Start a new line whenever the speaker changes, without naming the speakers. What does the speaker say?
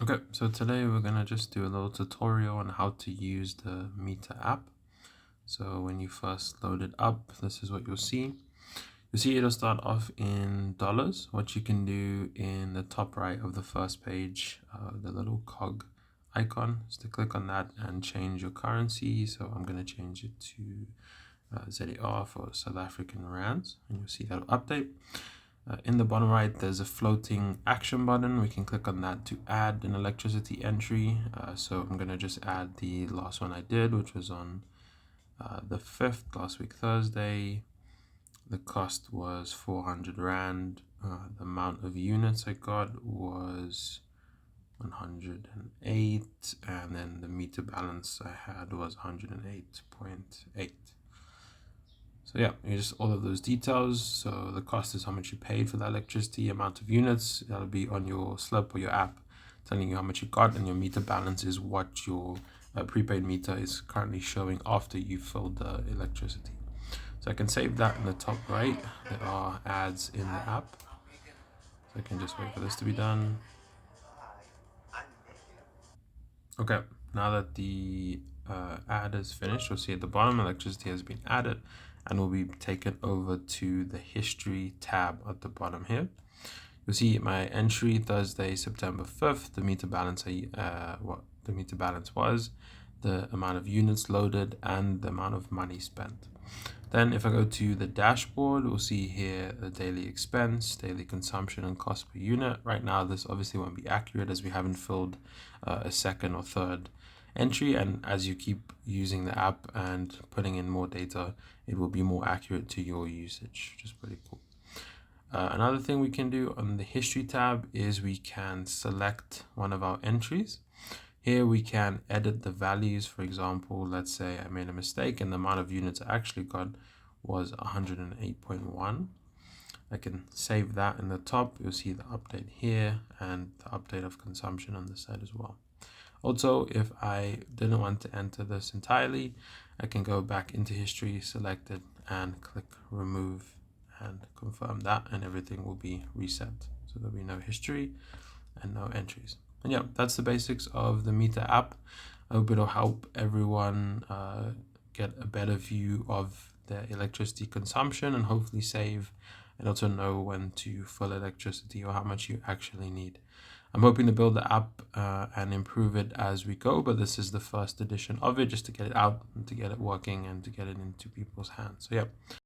Okay, so today we're gonna just do a little tutorial on how to use the Metr app. So when you first load it up, this is what you'll see. You'll see it'll start off in dollars. What you can do in the top right of the first page, the little cog icon, is to click on that and change your currency. So I'm gonna change it to ZAR for South African rands, and you'll see that'll update. In the bottom right, there's a floating action button. We can click on that to add an electricity entry. So I'm going to just add the last one I did, which was on the 5th, last week, Thursday. The cost was 400 Rand. The amount of units I got was 108. And then the meter balance I had was 108.8. So yeah, just all of those details. So the cost is how much you paid for the electricity, amount of units. That'll be on your slip or your app telling you how much you got, and your meter balance is what your prepaid meter is currently showing after you filled the electricity. So I can save that in the top right. There are ads in the app. So I can just wait for this to be done. Okay, now that the ad is finished, you'll see at the bottom electricity has been added and will be taken over to the history tab at the bottom here. You'll see my entry Thursday, September 5th, the meter balance, what the meter balance was, the amount of units loaded, and the amount of money spent. Then if I go to the dashboard, we'll see here the daily expense, daily consumption, and cost per unit. Right now, this obviously won't be accurate as we haven't filled a second or third entry. And as you keep using the app and putting in more data, it will be more accurate to your usage, which is pretty cool. Another thing we can do on the history tab is we can select one of our entries. Here we can edit the values. For example, let's say I made a mistake and the amount of units I actually got was 108.1. I can save that in the top. You'll see the update here and the update of consumption on the side as well. Also, if I didn't want to enter this entirely, I can go back into history, select it, and click remove and confirm that, and everything will be reset. So there'll be no history and no entries. And yeah, that's the basics of the Metr app. I hope it'll help everyone get a better view of their electricity consumption and hopefully save, and also know when to fill electricity or how much you actually need. I'm hoping to build the app and improve it as we go, but this is the first edition of it just to get it out and to get it working and to get it into people's hands. So yeah.